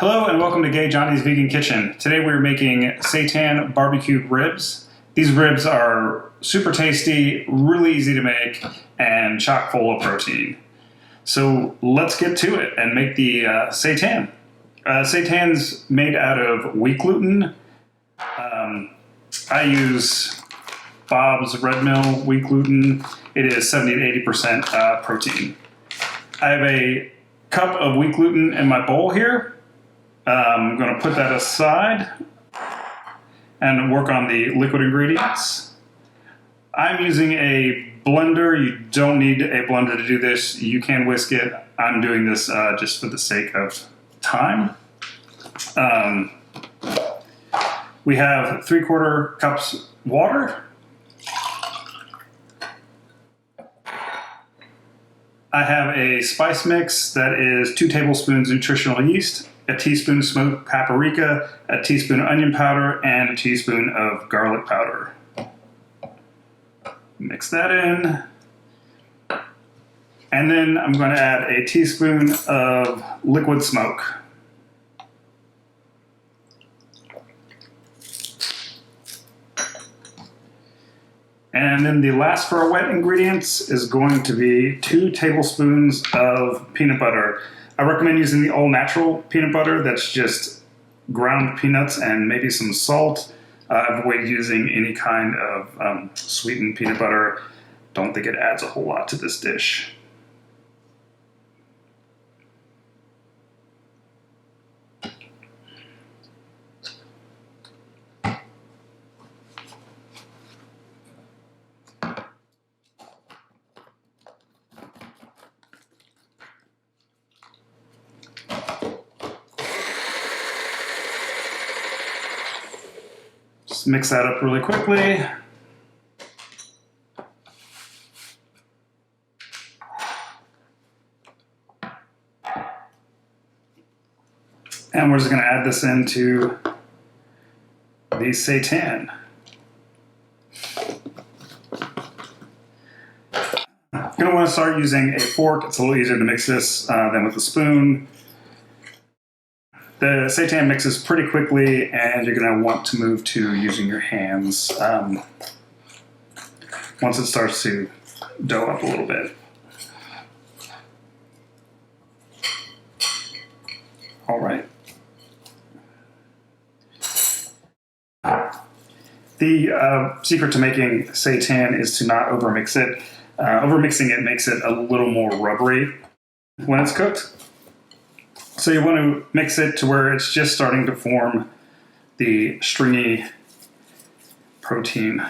Hello and welcome to Gay Johnny's Vegan Kitchen. Today we're making Seitan BBQ Ribs. These ribs are super tasty, really easy to make, and chock full of protein. So let's get to it and make the Seitan. Seitan's made out of wheat gluten. I use Bob's Red Mill wheat gluten. It is 70 to 80% protein. I have a cup of wheat gluten in my bowl here. I'm going to put that aside and work on the liquid ingredients. I'm using a blender. You don't need a blender to do this. You can whisk it. I'm doing this just for the sake of time. We have 3/4 cups water. I have a spice mix that is 2 tablespoons nutritional yeast, a teaspoon of smoked paprika, a teaspoon of onion powder, and a teaspoon of garlic powder. Mix that in. And then I'm going to add a teaspoon of liquid smoke. And then the last for our wet ingredients is going to be 2 tablespoons of peanut butter. I recommend using the all-natural peanut butter. That's just ground peanuts and maybe some salt. Avoid using any kind of sweetened peanut butter. Don't think it adds a whole lot to this dish. Just mix that up really quickly. And we're just going to add this into the Seitan. You're going to want to start using a fork. It's a little easier to mix this than with a spoon. The Seitan mixes pretty quickly, and you're going to want to move to using your hands once it starts to dough up a little bit. All right. The secret to making Seitan is to not overmix it. Overmixing it makes it a little more rubbery when it's cooked. So you want to mix it to where it's just starting to form the stringy protein.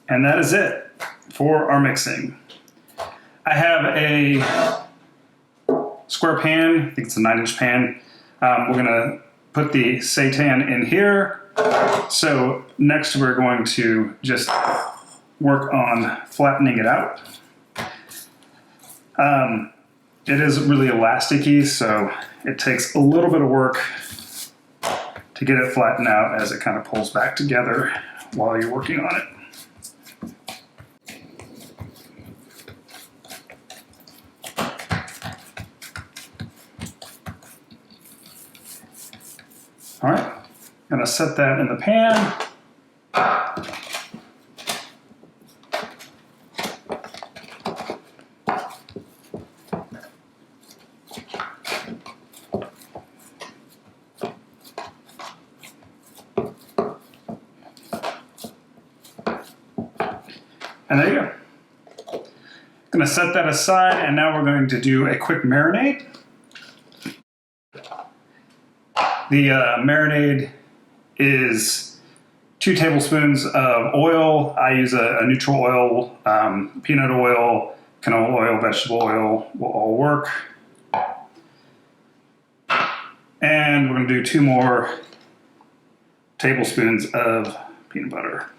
And that is it for our mixing. I have a square pan. I think it's a 9-inch pan. We're going to put the Seitan in here. So next we're going to just work on flattening it out. It is really elasticy, so it takes a little bit of work to get it flattened out as it kind of pulls back together while you're working on it. All right, I'm gonna set that in the pan. And there you go. Gonna set that aside, and now we're going to do a quick marinade. The marinade is 2 tablespoons of oil. I use a neutral oil, peanut oil, canola oil, vegetable oil will all work. And we're going to do 2 more tablespoons of peanut butter.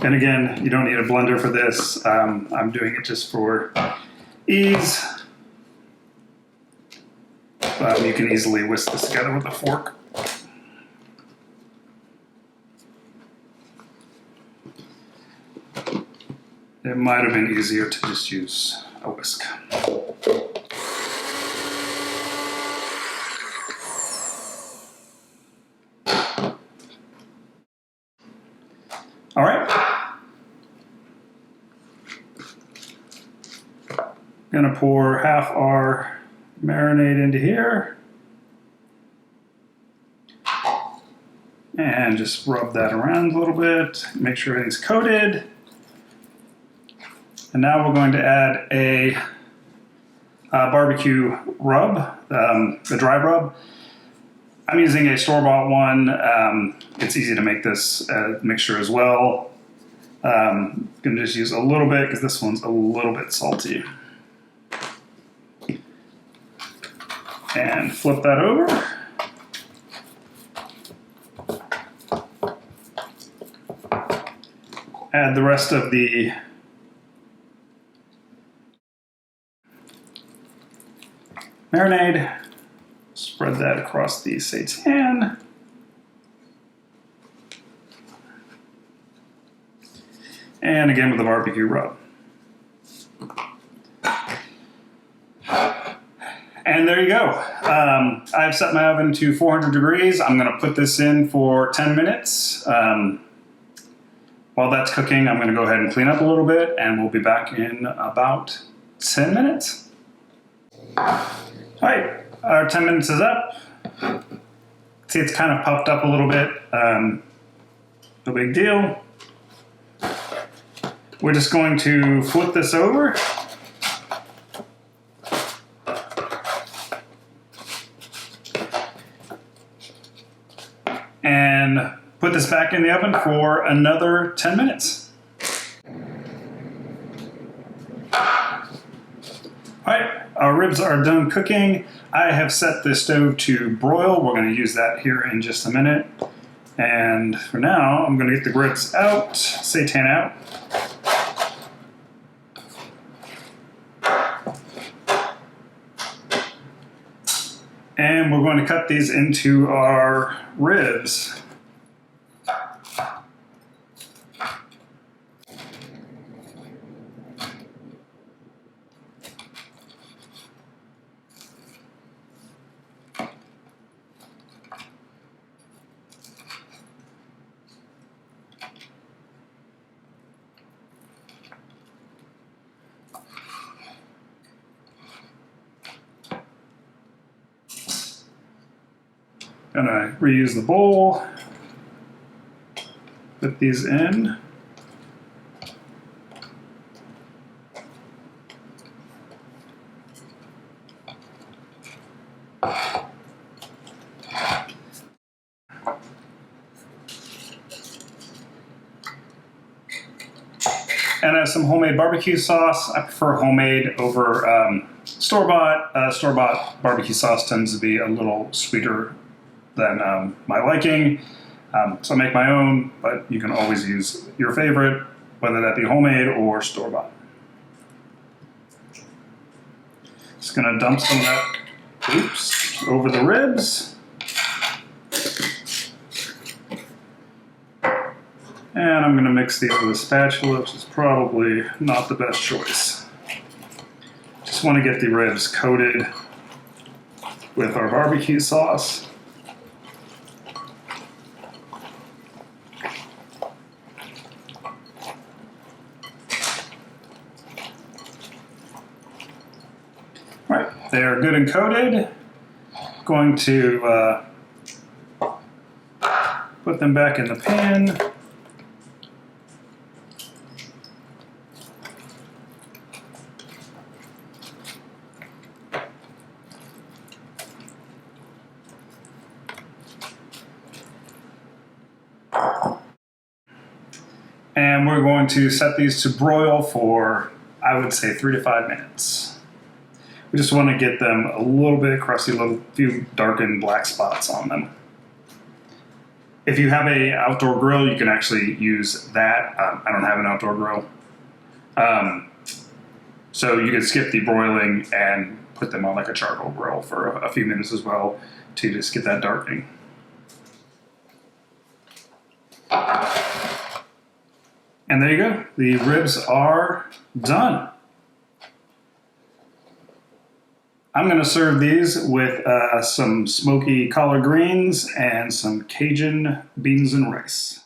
And again, you don't need a blender for this. I'm doing it just for ease. You can easily whisk this together with a fork. It might have been easier to just use a whisk. All right. Gonna pour half our marinade into here. And just rub that around a little bit, make sure everything's coated. And now we're going to add a barbecue rub, the dry rub. I'm using a store-bought one. It's easy to make this mixture as well. I'm going to just use a little bit because this one's a little bit salty. And flip that over. Add the rest of the marinade. Spread that across the seitan. And again with the barbecue rub. And there you go. I've set my oven to 400 degrees. I'm going to put this in for 10 minutes. While that's cooking, I'm going to go ahead and clean up a little bit, and we'll be back in about 10 minutes. All right, our 10 minutes is up. See, it's kind of puffed up a little bit. No big deal. We're just going to flip this over. And put this back in the oven for another 10 minutes. All right, our ribs are done cooking. I have set the stove to broil. We're going to use that here in just a minute. And for now, I'm going to get the ribs out, seitan out. And we're going to cut these into our ribs. Gonna reuse the bowl, put these in. And I have some homemade barbecue sauce. I prefer homemade over store-bought. Store-bought barbecue sauce tends to be a little sweeter than my liking. So I make my own, but you can always use your favorite, whether that be homemade or store-bought. Just gonna dump some of that, over the ribs. And I'm gonna mix these with a spatula, which is probably not the best choice. Just wanna get the ribs coated with our barbecue sauce. All right, they are good and coated. Going to put them back in the pan. And we're going to set these to broil for, I would say, 3 to 5 minutes. We just want to get them a little bit crusty, a few darkened black spots on them. If you have a outdoor grill, you can actually use that. I don't have an outdoor grill. So you can skip the broiling and put them on like a charcoal grill for a few minutes as well to just get that darkening. And there you go. The ribs are done. I'm going to serve these with some smoky collard greens and some Cajun beans and rice.